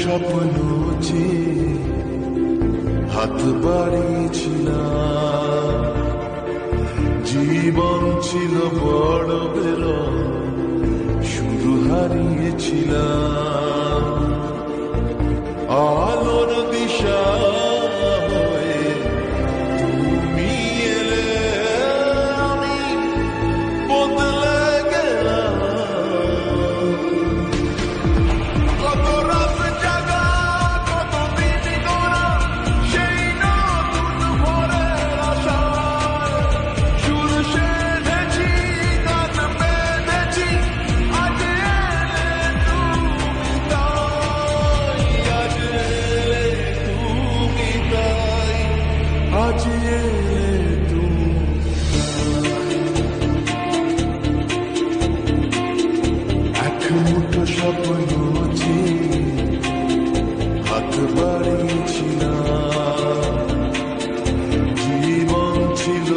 স্বপ্ন যে হাত বাড়িয়েছিলাম, জীবন ছিল বড় বেরো, শুরু হারিয়েছিলাম। আলোর দিশা হয়ে তুমি এলে, আমি বদলে গেলাম। কত রাত জাগা, কত দিন গোনা, সেই নতুন ভোরের আশায় সুর সেধেছি, গান বেঁধেছি, আজ এলে তুমি তাই, আজ এলে তুমি তাই, আজ এলে তুমি। এক মুঠো স্বপ্ন যে হাত বাড়িয়েছিলাম, জীবন ছিল